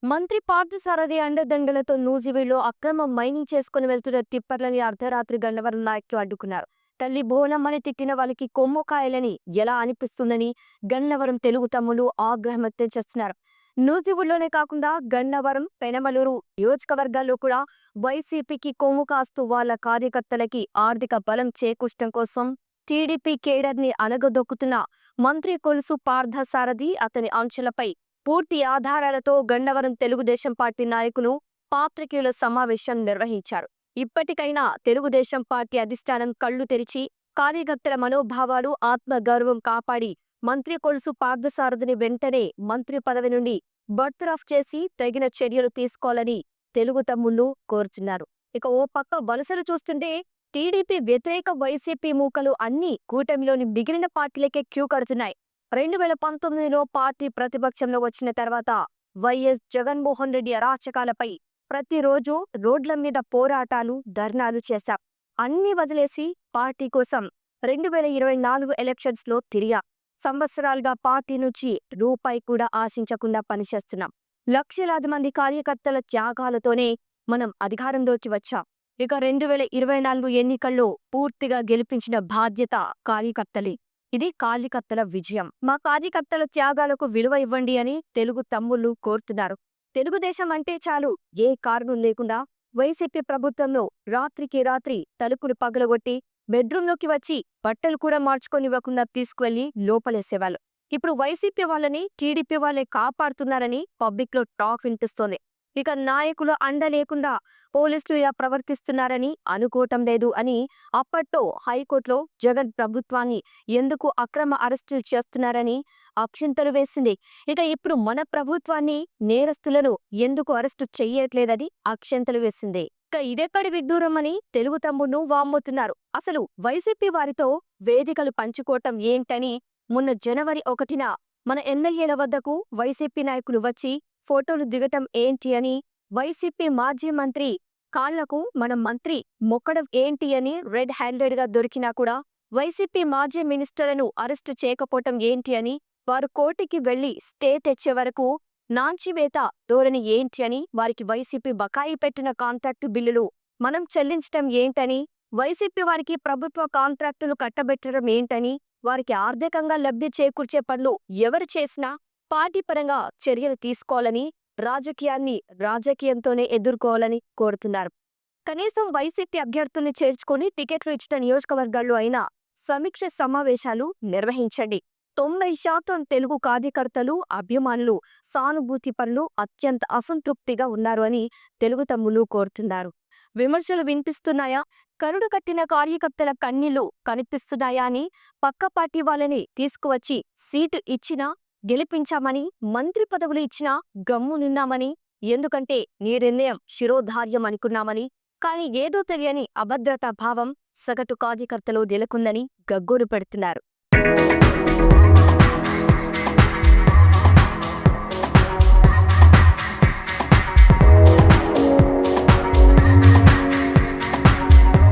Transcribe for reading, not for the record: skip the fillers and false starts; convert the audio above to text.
మంత్రి పార్థసారథి అండదండలతో నూజివీడులో అక్రమ మైనింగ్ చేసుకుని వెళ్తున్న టిప్పర్లని అర్ధరాత్రి గన్నవరం నాయకులు అడ్డుకున్నారు. తల్లి బోనమ్మని తిట్టిన వాళ్ళకి కొమ్ము కాయలని ఎలా అనిపిస్తుందని గన్నవరం తెలుగు తమ్ములు ఆగ్రహం వ్యక్తం చేస్తున్నారు. నూజివీడులోనే కాకుండా గన్నవరం, పెనమలూరు నియోజకవర్గాల్లో కూడా వైసీపీకి కొమ్ము కాస్తూ వాళ్ళ కార్యకర్తలకి ఆర్థిక బలం చేకూర్చడం కోసం టీడీపీ కేడర్ని అనగదొక్కుతున్న మంత్రి కొలుసు పార్థసారథి అతని అంచెలపై పూర్తి ఆధారాలతో గన్నవరం తెలుగుదేశం పార్టీ నాయకులు పాత్రికేయుల సమావేశం నిర్వహించారు. ఇప్పటికైనా తెలుగుదేశం పార్టీ అధిష్టానం కళ్లు తెరిచి కార్యకర్తల మనోభావాలు, ఆత్మగౌరవం కాపాడి మంత్రి కొలుసు పార్థసారథిని వెంటనే మంత్రి పదవి నుండి బర్తరఫ్ చేసి తగిన చర్యలు తీసుకోవాలని తెలుగు తమ్ముళ్లు కోరుతున్నారు. ఇక ఓ పక్క వలసలు చూస్తుంటే టీడీపీ వ్యతిరేక వైసీపీ మూకలు అన్ని కూటమిలోని మిగిలిన పార్టీలకే క్యూ కడుతున్నాయి. 2019లో పార్టీ ప్రతిపక్షంలో వచ్చిన తర్వాత వైఎస్ జగన్మోహన్ రెడ్డి అరాచకాలపై ప్రతిరోజు రోడ్ల మీద పోరాటాలు, ధర్నాలు చేశాం. అన్ని వదిలేసి పార్టీ కోసం 2024 ఎలక్షన్స్లో తిరిగా. సంవత్సరాలుగా పార్టీ నుంచి రూపాయి కూడా ఆశించకుండా పనిచేస్తున్నాం. లక్షలాది మంది కార్యకర్తల త్యాగాలతోనే మనం అధికారంలోకి వచ్చాం. ఇక 2024 ఎన్నికల్లో పూర్తిగా గెలిపించిన బాధ్యత కార్యకర్తలే. ఇది కార్యకర్తల విజయం. మా కార్యకర్తల త్యాగాలకు విలువ ఇవ్వండి అని తెలుగు తమ్ముళ్లు కోరుతున్నారు. తెలుగుదేశం అంటే చాలు ఏ కారణం లేకుండా వైసీపీ ప్రభుత్వంలో రాత్రికి రాత్రి తలుపులు పగలగొట్టి బెడ్రూంలోకి వచ్చి బట్టలు కూడా మార్చుకొనివ్వకుండా తీసుకువెళ్లి లోపలేసేవాళ్ళు. ఇప్పుడు వైసీపీ వాళ్ళని టీడీపీ వాళ్ళే కాపాడుతున్నారని పబ్లిక్లో టాక్ వినిపిస్తోంది. ఇక నాయకులు అండ లేకుండా పోలీసులు ఇలా ప్రవర్తిస్తున్నారని అనుకోవటం లేదు అని అప్పట్లో హైకోర్టులో జగన్ ప్రభుత్వాన్ని ఎందుకు అక్రమ అరెస్టులు చేస్తున్నారని అక్షింతలు వేసింది. ఇక ఇప్పుడు మన ప్రభుత్వాన్ని, నేరస్తులను ఎందుకు అరెస్టు చెయ్యట్లేదని అక్షింతలు వేసింది. ఇక ఇదెక్కడి విడ్డూరమని తెలుగు తమ్ముడును వామ్మొతున్నారు. అసలు వైసీపీ వారితో వేదికలు పంచుకోవటం ఏంటని మొన్న జనవరి 1న మన ఎమ్మెల్యేల వద్దకు వైసీపీ నాయకులు వచ్చి ఫోటోలు దిగటం ఏంటి అని, వైసీపీ మాజీ మంత్రి కాళ్లకు మన మంత్రి మొక్కడం ఏంటి అని రెడ్ హ్యాండెడ్గా దొరికినా కూడా వైసీపీ మాజీ మినిస్టర్లను అరెస్టు చేయకపోవటం ఏంటి అని, వారు కోర్టుకి వెళ్లి స్టే తెచ్చే వరకు నాంచివేత ధోరణి ఏంటి అని, వారికి వైసీపీ బకాయి పెట్టిన కాంట్రాక్టు బిల్లులు మనం చెల్లించటం ఏంటని, వైసీపీ వారికి ప్రభుత్వ కాంట్రాక్టులు కట్టబెట్టడం ఏంటని, వారికి ఆర్థికంగా లబ్ధి చేకూర్చే పనులు ఎవరు చేసినా పార్టీ పరంగా చర్యలు తీసుకోవాలని, రాజకీయాన్ని రాజకీయంతోనే ఎదుర్కోవాలని కోరుతున్నారు. కనీసం వైసీపీ అభ్యర్థుల్ని చేర్చుకొని టికెట్లు ఇచ్చిన నియోజకవర్గాల్లో అయినా సమీక్ష సమావేశాలు నిర్వహించండి. 90% తెలుగు కార్యకర్తలు, అభిమానులు, సానుభూతి పనులు అత్యంత అసంతృప్తిగా ఉన్నారు అని తెలుగు తమ్ముళ్లు కోరుతున్నారు. విమర్శలు వినిపిస్తున్నాయా? కరుడు కట్టిన కార్యకర్తల కన్నీళ్లు కనిపిస్తున్నాయా అని పక్క పార్టీ వాళ్ళని తీసుకువచ్చి సీటు ఇచ్చినా గెలిపించామని, మంత్రి పదవులు ఇచ్చినా గమ్మునున్నామని, ఎందుకంటే నీ నిర్ణయం శిరోధార్యం అనుకున్నామని, కానీ ఏదో తెలియని అభద్రతా భావం సగటు కార్యకర్తలో నెలకొందని గగ్గోలు పెడుతున్నారు.